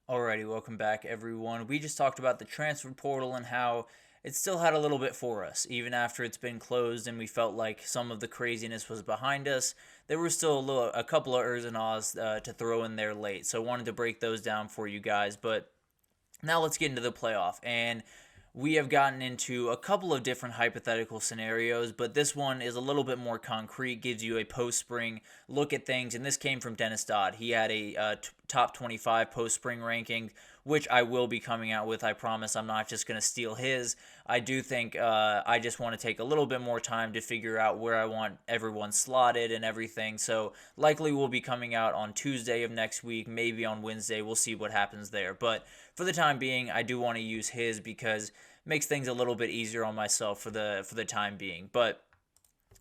Alrighty, welcome back, everyone. We just talked about the transfer portal and how it still had a little bit for us, even after it's been closed, and we felt like some of the craziness was behind us. There were still a couple of ers and ahs to throw in there late, so I wanted to break those down for you guys. But now let's get into the playoff. And we have gotten into a couple of different hypothetical scenarios, but this one is a little bit more concrete, gives you a post spring look at things. And this came from Dennis Dodd. He had a top 25 post spring ranking, which I will be coming out with. I promise I'm not just going to steal his. I do think I just want to take a little bit more time to figure out where I want everyone slotted and everything. So likely we'll be coming out on Tuesday of next week, maybe on Wednesday. We'll see what happens there. But for the time being, I do want to use his because it makes things a little bit easier on myself for the time being. But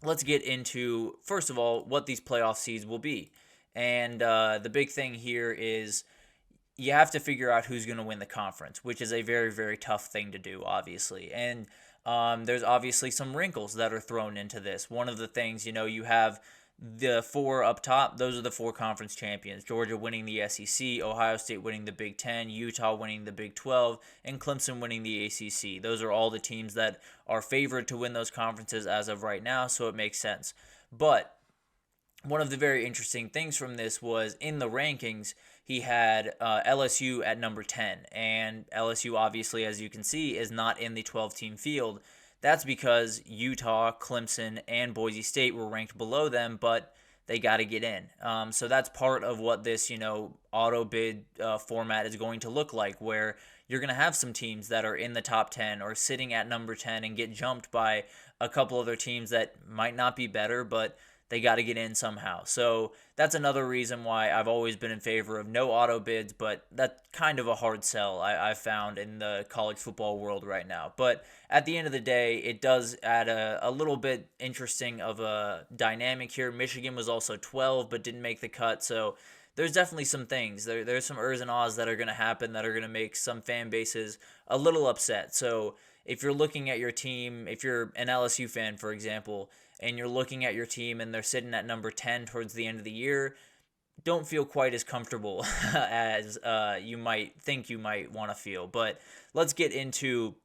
let's get into, first of all, what these playoff seeds will be. And the big thing here is you have to figure out who's going to win the conference, which is a very, very tough thing to do, obviously. And there's obviously some wrinkles that are thrown into this. One of the things, you have the four up top. Those are the four conference champions. Georgia winning the SEC, Ohio State winning the Big Ten, Utah winning the Big 12, and Clemson winning the ACC. Those are all the teams that are favored to win those conferences as of right now, so it makes sense. But one of the very interesting things from this was in the rankings, he had LSU at number 10. And LSU, obviously, as you can see, is not in the 12-team field. That's because Utah, Clemson, and Boise State were ranked below them, but they got to get in. So that's part of what this, auto bid format is going to look like, where you're going to have some teams that are in the top 10 or sitting at number 10 and get jumped by a couple other teams that might not be better, but they got to get in somehow. So that's another reason why I've always been in favor of no auto bids, but that's kind of a hard sell I've found in the college football world right now. But at the end of the day, it does add a little bit interesting of a dynamic here. Michigan was also 12, but didn't make the cut, so there's definitely some things. There's some ers and ahs that are going to happen that are going to make some fan bases a little upset. So if you're looking at your team, if you're an LSU fan, for example, and you're looking at your team and they're sitting at number 10 towards the end of the year, don't feel quite as comfortable as you might think you might want to feel. But let's get into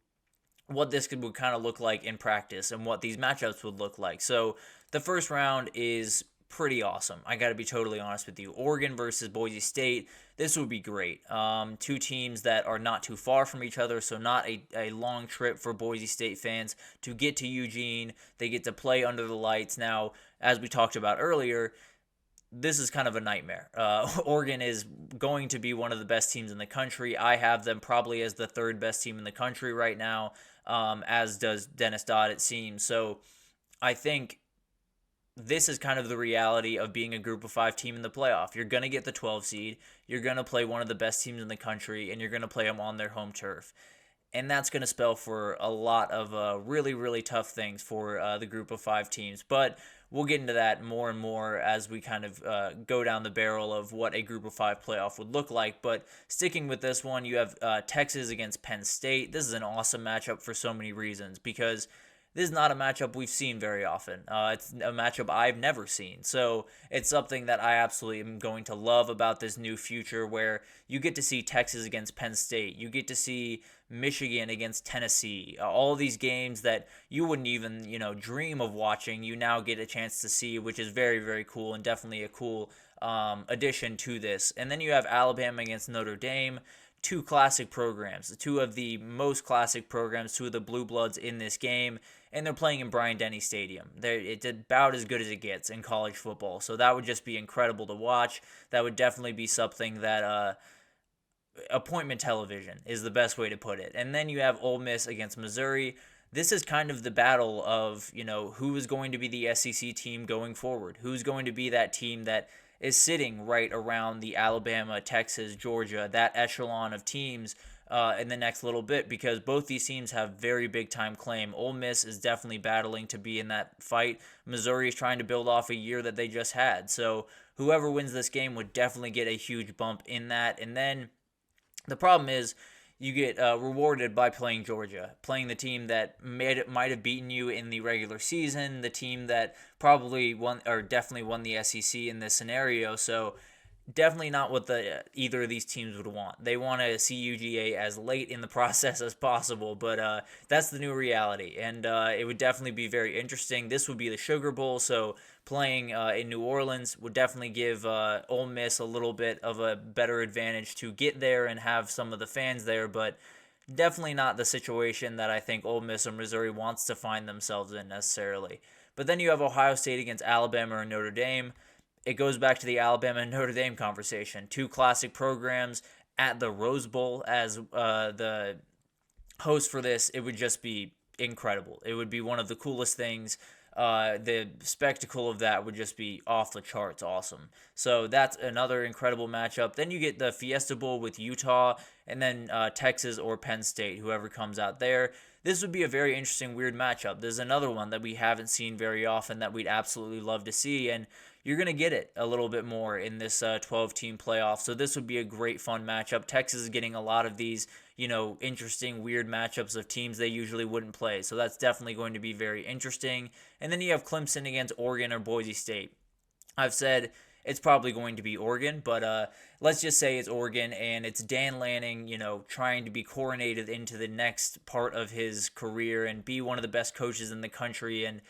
what this would kind of look like in practice and what these matchups would look like. So the first round is pretty awesome. I got to be totally honest with you. Oregon versus Boise State. This would be great. Two teams that are not too far from each other, so not a long trip for Boise State fans to get to Eugene. They get to play under the lights. Now, as we talked about earlier, this is kind of a nightmare. Oregon is going to be one of the best teams in the country. I have them probably as the third best team in the country right now, as does Dennis Dodd, it seems. So I think this is kind of the reality of being a group of five team in the playoff. You're going to get the 12 seed. You're going to play one of the best teams in the country, and you're going to play them on their home turf. And that's going to spell for a lot of really, really tough things for the group of five teams. But we'll get into that more and more as we kind of go down the barrel of what a group of five playoff would look like. But sticking with this one, you have Texas against Penn State. This is an awesome matchup for so many reasons because this is not a matchup we've seen very often. It's a matchup I've never seen. So it's something that I absolutely am going to love about this new future where you get to see Texas against Penn State. You get to see Michigan against Tennessee. All these games that you wouldn't even, dream of watching, you now get a chance to see, which is very, very cool and definitely a cool addition to this. And then you have Alabama against Notre Dame. Two classic programs, two of the most classic programs, two of the blue bloods in this game, and they're playing in Bryant-Denny Stadium. It's about as good as it gets in college football, so that would just be incredible to watch. That would definitely be something that appointment television is the best way to put it. And then you have Ole Miss against Missouri. This is kind of the battle of, who is going to be the SEC team going forward, who's going to be that team that is sitting right around the Alabama, Texas, Georgia, that echelon of teams in the next little bit, because both these teams have very big time claim. Ole Miss is definitely battling to be in that fight. Missouri is trying to build off a year that they just had. So whoever wins this game would definitely get a huge bump in that. And then the problem is you get rewarded by playing Georgia, playing the team that might have beaten you in the regular season, the team that probably won or definitely won the SEC in this scenario. So definitely not what either of these teams would want. They want to see UGA as late in the process as possible, but that's the new reality, and it would definitely be very interesting. This would be the Sugar Bowl, so playing in New Orleans would definitely give Ole Miss a little bit of a better advantage to get there and have some of the fans there, but definitely not the situation that I think Ole Miss or Missouri wants to find themselves in necessarily. But then you have Ohio State against Alabama or Notre Dame. It goes back to the Alabama and Notre Dame conversation. Two classic programs at the Rose Bowl as the host for this. It would just be incredible. It would be one of the coolest things. The spectacle of that would just be off the charts awesome. So that's another incredible matchup. Then you get the Fiesta Bowl with Utah and then Texas or Penn State, whoever comes out there. This would be a very interesting, weird matchup. There's another one that we haven't seen very often that we'd absolutely love to see, and you're going to get it a little bit more in this 12-team playoff. So this would be a great, fun matchup. Texas is getting a lot of these, interesting, weird matchups of teams they usually wouldn't play. So that's definitely going to be very interesting. And then you have Clemson against Oregon or Boise State. I've said it's probably going to be Oregon, but let's just say it's Oregon, and it's Dan Lanning, trying to be coronated into the next part of his career and be one of the best coaches in the country and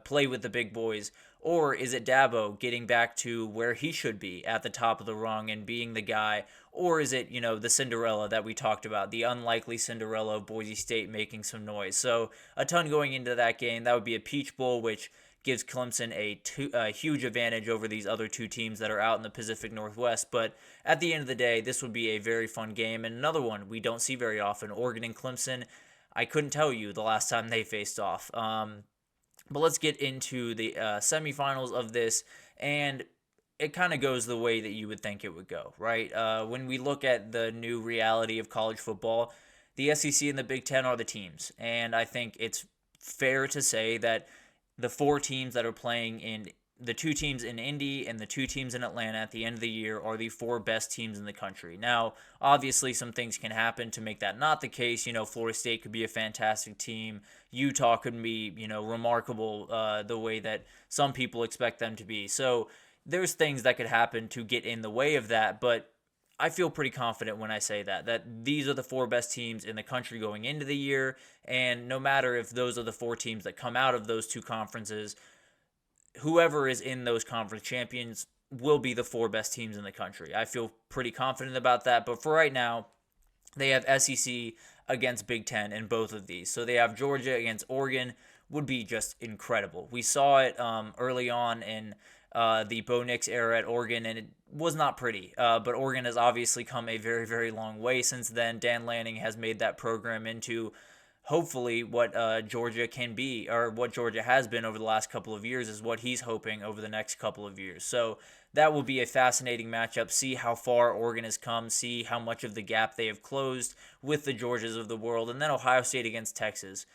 play with the big boys. Or is it Dabo getting back to where he should be at the top of the rung and being the guy? Or is it, the Cinderella that we talked about, the unlikely Cinderella of Boise State making some noise? So a ton going into that game. That would be a Peach Bowl, which gives Clemson a huge advantage over these other two teams that are out in the Pacific Northwest. But at the end of the day, this would be a very fun game. And another one we don't see very often, Oregon and Clemson. I couldn't tell you the last time they faced off. But let's get into the semifinals of this, and it kind of goes the way that you would think it would go, right? When we look at the new reality of college football, the SEC and the Big Ten are the teams, and I think it's fair to say that the four teams that are playing in the two teams in Indy and the two teams in Atlanta at the end of the year are the four best teams in the country. Now, obviously, some things can happen to make that not the case. Florida State could be a fantastic team. Utah could be, remarkable the way that some people expect them to be. So there's things that could happen to get in the way of that, but I feel pretty confident when I say that these are the four best teams in the country going into the year, and no matter if those are the four teams that come out of those two conferences, whoever is in those conference champions will be the four best teams in the country. I feel pretty confident about that, but for right now, they have SEC against Big Ten in both of these. So they have Georgia against Oregon, would be just incredible. We saw it early on in the Bo Nix era at Oregon, and it was not pretty. But Oregon has obviously come a very, very long way since then. Dan Lanning has made that program into hopefully what Georgia can be, or what Georgia has been over the last couple of years, is what he's hoping over the next couple of years. So that will be a fascinating matchup. See how far Oregon has come, see how much of the gap they have closed with the Georgias of the world, and then Ohio State against Texas.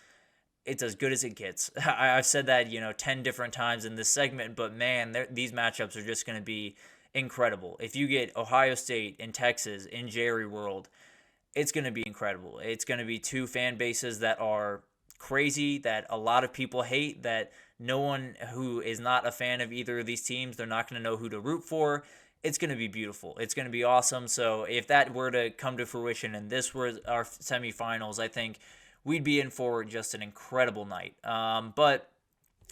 It's as good as it gets. I've said that 10 different times in this segment, but man, these matchups are just going to be incredible. If you get Ohio State and Texas in Jerry World, it's going to be incredible. It's going to be two fan bases that are crazy, that a lot of people hate, that no one who is not a fan of either of these teams, they're not going to know who to root for. It's going to be beautiful. It's going to be awesome. So if that were to come to fruition and this were our semifinals, I think we'd be in for just an incredible night. But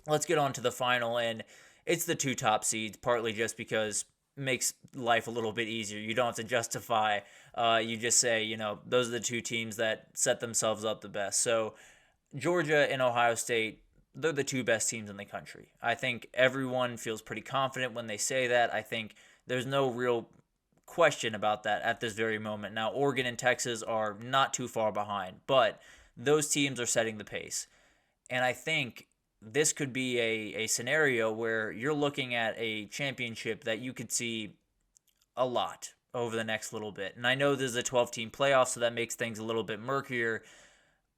let's get on to the final, and it's the two top seeds, partly just because it makes life a little bit easier. You don't have to justify. You just say, those are the two teams that set themselves up the best. So Georgia and Ohio State, they're the two best teams in the country. I think everyone feels pretty confident when they say that. I think there's no real question about that at this very moment. Now, Oregon and Texas are not too far behind, but those teams are setting the pace. And I think this could be a scenario where you're looking at a championship that you could see a lot over the next little bit. And I know this is a 12-team playoff, so that makes things a little bit murkier.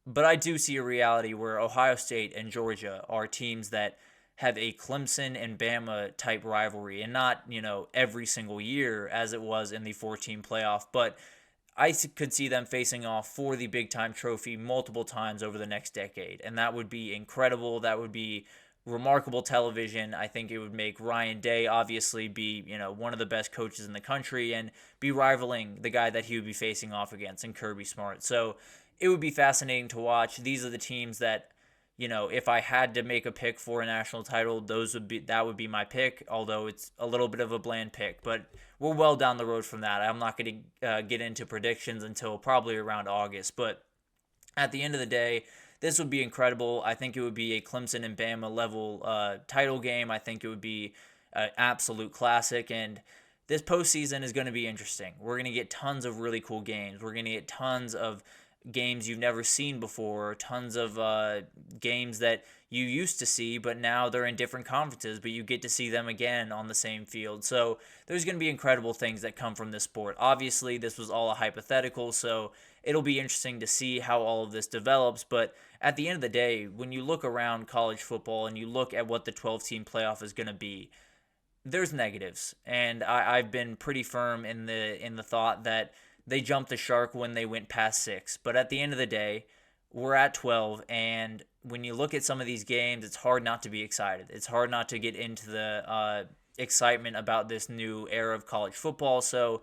But I do see a reality where Ohio State and Georgia are teams that have a Clemson and Bama type rivalry, and not, every single year as it was in the 4-team playoff. But I could see them facing off for the big time trophy multiple times over the next decade. And that would be incredible. That would be remarkable television. I think it would make Ryan Day obviously be, one of the best coaches in the country and be rivaling the guy that he would be facing off against in Kirby Smart. So it would be fascinating to watch. These are the teams that, if I had to make a pick for a national title, that would be my pick, although it's a little bit of a bland pick, but we're well down the road from that. I'm not going to get into predictions until probably around August, but at the end of the day, this would be incredible. I think it would be a Clemson and Bama level title game. I think it would be an absolute classic, and this postseason is going to be interesting. We're going to get tons of really cool games. We're going to get tons of games you've never seen before, tons of games that you used to see, but now they're in different conferences, but you get to see them again on the same field. So there's going to be incredible things that come from this sport. Obviously, this was all a hypothetical, so it'll be interesting to see how all of this develops, but at the end of the day, when you look around college football and you look at what the 12-team playoff is going to be, there's negatives, and I've been pretty firm in the thought that they jumped the shark when they went past 6. But at the end of the day, we're at 12, and when you look at some of these games, it's hard not to be excited. It's hard not to get into the excitement about this new era of college football. So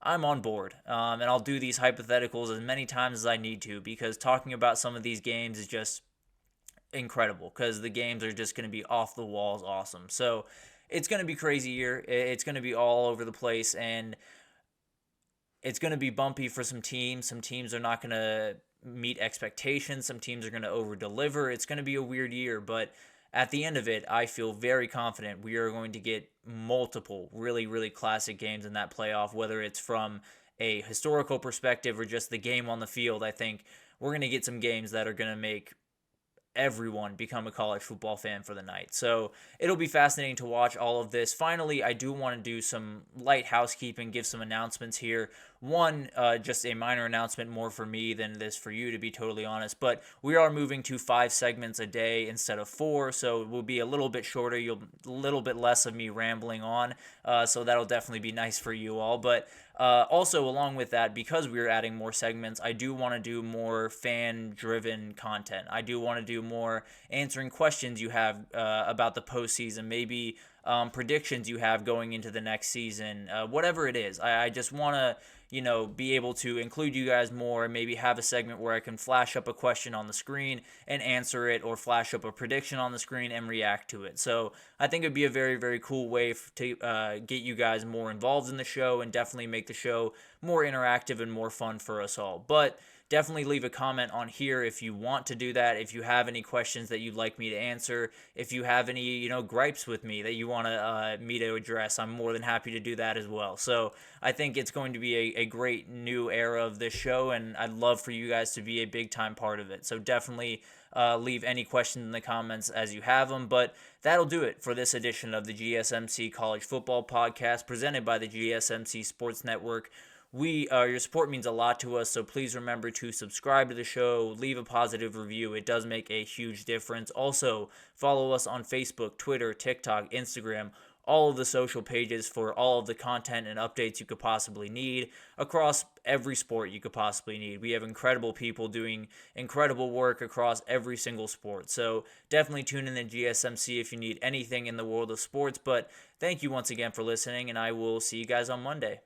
I'm on board, and I'll do these hypotheticals as many times as I need to, because talking about some of these games is just incredible, because the games are just going to be off the walls awesome. So it's going to be crazy year. It's going to be all over the place, and it's going to be bumpy for some teams. Some teams are not going to meet expectations. Some teams are going to over-deliver. It's going to be a weird year, but at the end of it, I feel very confident we are going to get multiple really, really classic games in that playoff, whether it's from a historical perspective or just the game on the field. I think we're going to get some games that are going to make everyone become a college football fan for the night. So it'll be fascinating to watch all of this. Finally, I do want to do some light housekeeping, give some announcements here. One, just a minor announcement, more for me than it is for you, to be totally honest, but we are moving to 5 segments a day instead of 4, so it will be a little bit shorter, a little bit less of me rambling on, so that'll definitely be nice for you all. But also, along with that, because we're adding more segments, I do want to do more fan-driven content. I do want to do more answering questions you have about the postseason, maybe predictions you have going into the next season, whatever it is. I just want to be able to include you guys more, maybe have a segment where I can flash up a question on the screen and answer it, or flash up a prediction on the screen and react to it. So I think it'd be a very, very cool way to get you guys more involved in the show, and definitely make the show more interactive and more fun for us all. But definitely leave a comment on here if you want to do that. If you have any questions that you'd like me to answer, if you have any, gripes with me that you want me to address, I'm more than happy to do that as well. So I think it's going to be a great new era of this show, and I'd love for you guys to be a big time part of it. So definitely leave any questions in the comments as you have them. But that'll do it for this edition of the GSMC College Football Podcast, presented by the GSMC Sports Network. Your support means a lot to us, so please remember to subscribe to the show, leave a positive review. It does make a huge difference. Also, follow us on Facebook, Twitter, TikTok, Instagram, all of the social pages for all of the content and updates you could possibly need across every sport you could possibly need. We have incredible people doing incredible work across every single sport. So definitely tune in to GSMC if you need anything in the world of sports. But thank you once again for listening, and I will see you guys on Monday.